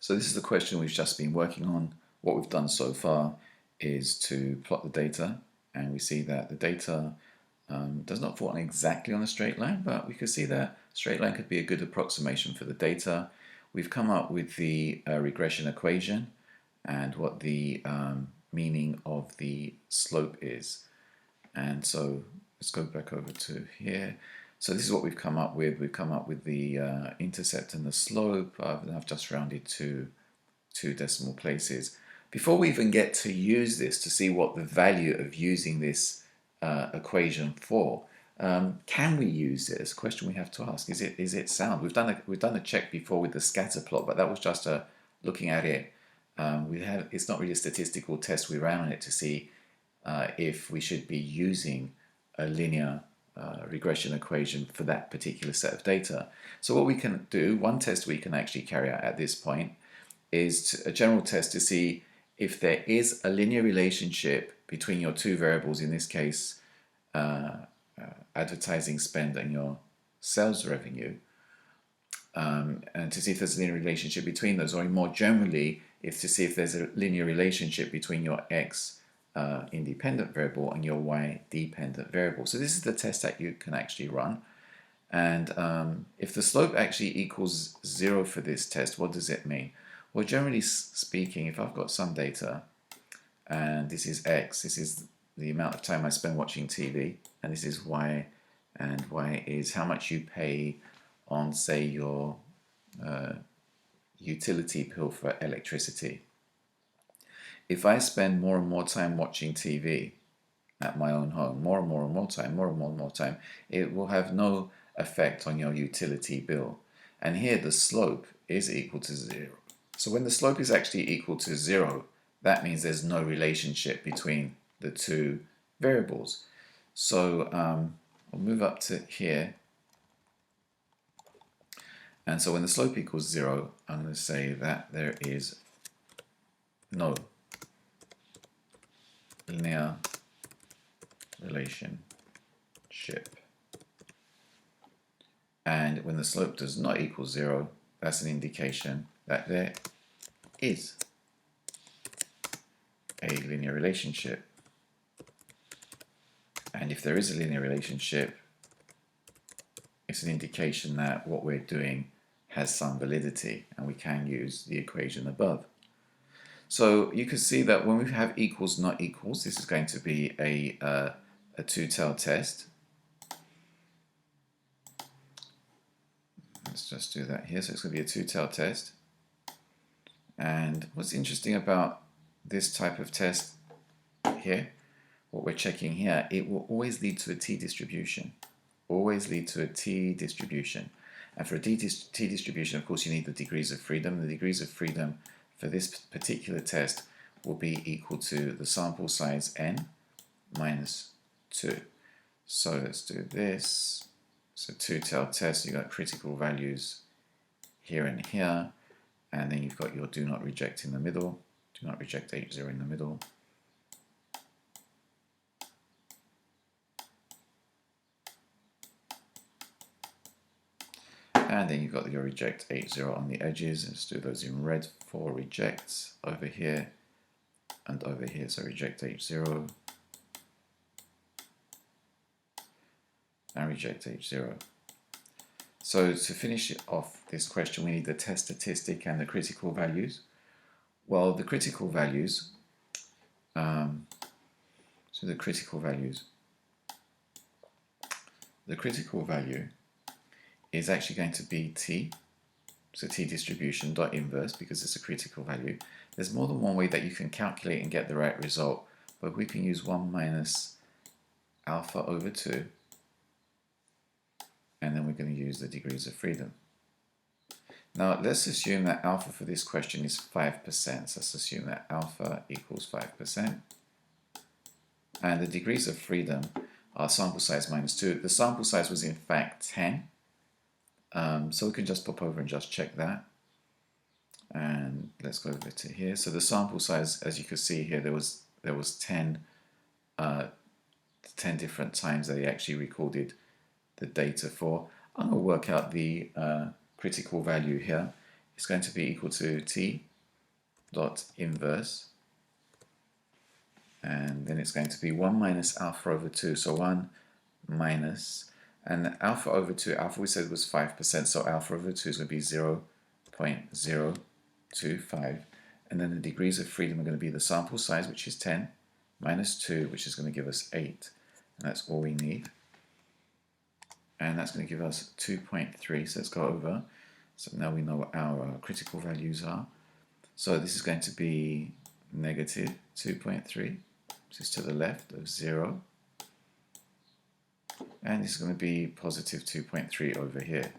So this is the question we've just been working on. What we've done so far is to plot the data, and we see that the data does not fall exactly on a straight line, but we could see that straight line could be a good approximation for the data. We've come up with the regression equation and what the meaning of the slope is. And so let's go back over to here. So this is what we've come up with. We've come up with the intercept and the slope. I've just rounded to 2 decimal places. Before we even get to use this to see what the value of using this equation for, can we use it? It's a question we have to ask. Is it sound? We've done a check before with the scatter plot, but that was just looking at it. It's not really a statistical test. We ran on it to see if we should be using a linear regression equation for that particular set of data. So what we can do, one test we can actually carry out at this point is a general test to see if there is a linear relationship between your 2 variables, in this case advertising spend and your sales revenue, and to see if there's a linear relationship between those, or more generally, if to see if there's a linear relationship between your X independent variable and your Y dependent variable. So this is the test that you can actually run. And if the slope actually equals 0 for this test, what does it mean? Well, generally speaking, if I've got some data and this is X, this is the amount of time I spend watching TV, and this is Y, and Y is how much you pay on, say, your utility bill for electricity. If I spend more and more time watching TV at my own home, more and more time, it will have no effect on your utility bill. And here the slope is equal to 0. So when the slope is actually equal to 0, that means there's no relationship between the 2 variables. So I'll move up to here. And so when the slope equals 0, I'm going to say that there is no linear relationship. And when the slope does not equal 0, that's an indication that there is a linear relationship. And if there is a linear relationship, it's an indication that what we're doing has some validity, and we can use the equation above. So you can see that when we have equals not equals, this is going to be a two-tailed test. Let's just do that here. So it's going to be a two-tailed test. And what's interesting about this type of test here, what we're checking here, it will always lead to a t-distribution. Always lead to a t-distribution. And for a t-distribution, of course, you need the degrees of freedom. The degrees of freedom for this particular test will be equal to the sample size n minus 2. So let's do this. So two-tailed test, you've got critical values here and here, and then you've got your do not reject in the middle. Do not reject H0 in the middle. And then you've got your reject H0 on the edges. Let's do those in red for rejects over here and over here. So reject H0 and reject H0. So to finish off this question, we need the test statistic and the critical values. Well, the critical values, the critical value is actually going to be t, so t distribution dot inverse, because it's a critical value. There's more than one way that you can calculate and get the right result, but we can use 1 minus alpha over 2, and then we're going to use the degrees of freedom. Now let's assume that alpha for this question is 5%, so let's assume that alpha equals 5, and the degrees of freedom are sample size minus 2. The sample size was in fact 10. So we can just pop over and just check that. And let's go over to here. So the sample size, as you can see here, there was 10 different times that they actually recorded the data for. I'm going to work out the critical value here. is going to be equal to t dot inverse, and then it's going to be 1 minus alpha over 2, so 1 minus, and alpha over 2, alpha we said was 5%, so alpha over 2 is going to be 0.025, and then the degrees of freedom are going to be the sample size, which is 10, minus 2, which is going to give us 8, and that's all we need. And that's going to give us 2.3, so let's go over. So now we know what our critical values are. So this is going to be negative 2.3, which is to the left of 0. And this is going to be positive 2.3 over here.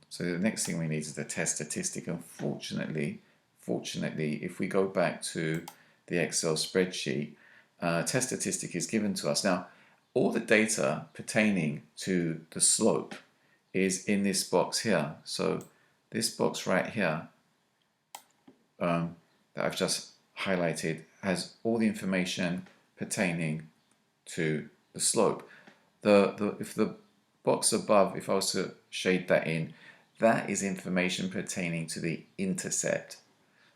So the next thing we need is the test statistic. Unfortunately, if we go back to the Excel spreadsheet, test statistic is given to us. Now, all the data pertaining to the slope is in this box here. So this box right here that I've just highlighted has all the information pertaining to the slope. If the box above, if I was to shade that in, that is information pertaining to the intercept.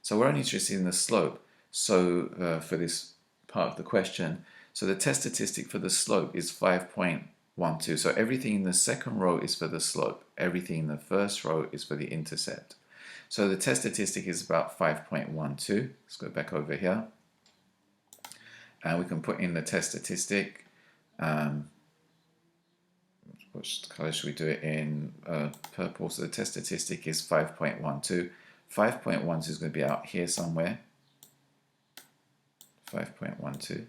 So we're only interested in the slope. So for this part of the question, so the test statistic for the slope is 5.12. So everything in the second row is for the slope. Everything in the first row is for the intercept. So the test statistic is about 5.12. Let's go back over here. And we can put in the test statistic. Which color should we do it in? Purple. So the test statistic is 5.12. 5.12 is going to be out here somewhere. 5.12.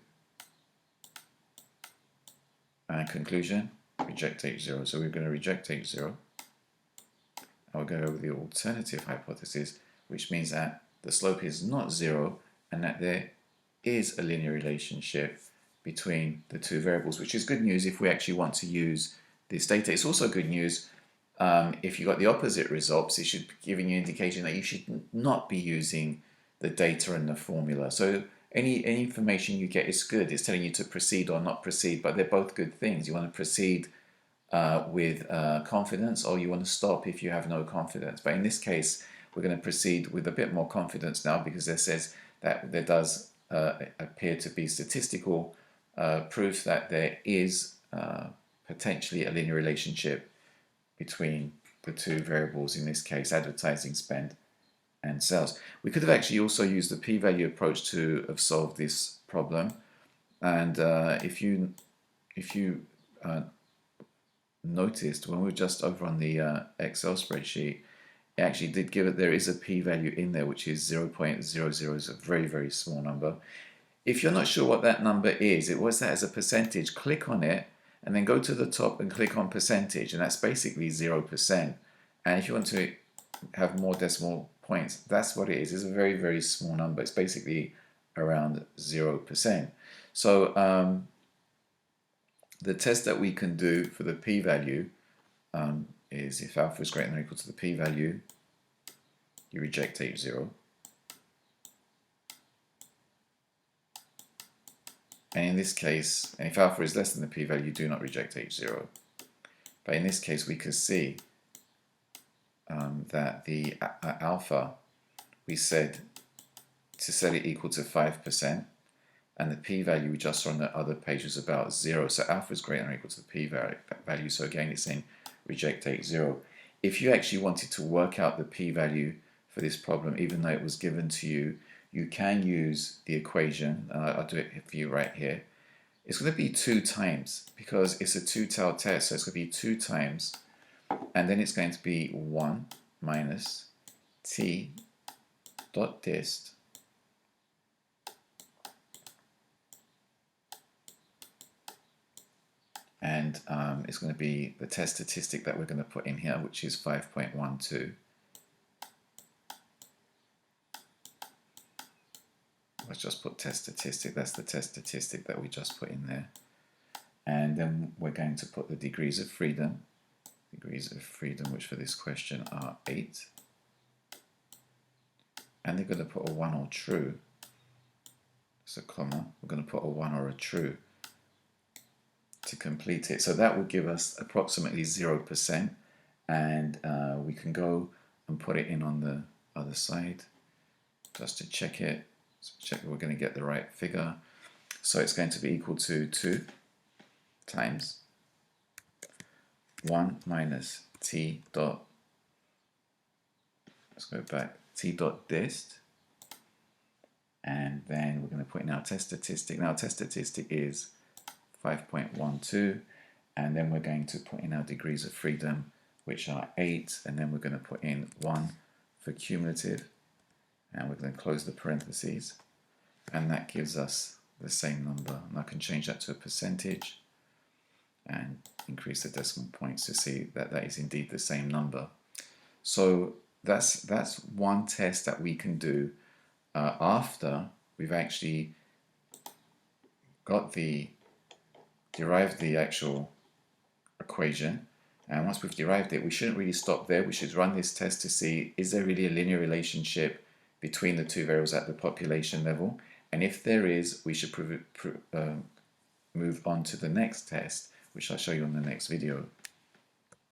And conclusion, reject H0. So we're going to reject H0. And we're going to go with the alternative hypothesis, which means that the slope is not 0 and that there is a linear relationship between the two variables, which is good news if we actually want to use this data. It's also good news if you got the opposite results. It should be giving you an indication that you should not be using the data and the formula. So any information you get is good. It's telling you to proceed or not proceed, but they're both good things. You want to proceed with confidence, or you want to stop if you have no confidence. But in this case, we're going to proceed with a bit more confidence now, because it says that there does appear to be statistical proof that there is potentially a linear relationship between the two variables, in this case advertising spend and sales. We could have actually also used the p-value approach to have solved this problem, and if you noticed when we were just over on the Excel spreadsheet, it actually did give it, there is a p-value in there which is 0.00, is a very, very small number. If you're not sure what that number is, it was that as a percentage, click on it and then go to the top and click on percentage, and that's basically 0%. And if you want to have more decimal points, that's what it is. It's a very, very small number. It's basically around 0%. So the test that we can do for the p-value is if alpha is greater than or equal to the p-value, you reject H0. And in this case, and if alpha is less than the p-value, you do not reject H0. But in this case, we could see that the alpha, we said to set it equal to 5%, and the p-value we just saw on the other page was about 0. So alpha is greater than or equal to the p-value. So again, it's saying reject H0. If you actually wanted to work out the p-value for this problem, even though it was given to you, you can use the equation. I'll do it for you right here. It's going to be 2 times, because it's a two-tailed test, so it's going to be 2 times, and then it's going to be 1 minus t dot dist and it's going to be the test statistic that we're going to put in here, which is 5.12. Let's just put test statistic. That's the test statistic that we just put in there. And then we're going to put the degrees of freedom. Degrees of freedom, which for this question are 8. And they're going to put a 1 or true. It's a comma. We're going to put a 1 or a true to complete it. So that will give us approximately 0%. and we can go and put it in on the other side just to check it. So check that we're going to get the right figure. So it's going to be equal to 2 times 1 minus t dot, let's go back, t dot dist, and then we're going to put in our test statistic. Now test statistic is 5.12, and then we're going to put in our degrees of freedom, which are 8, and then we're going to put in 1 for cumulative, and we're going to close the parentheses, and that gives us the same number. And I can change that to a percentage and increase the decimal points to see that that is indeed the same number. So that's one test that we can do after we've actually derived the actual equation. And once we've derived it, we shouldn't really stop there. We should run this test to see, is there really a linear relationship between the two variables at the population level? And if there is, we should move on to the next test, which I'll show you on the next video.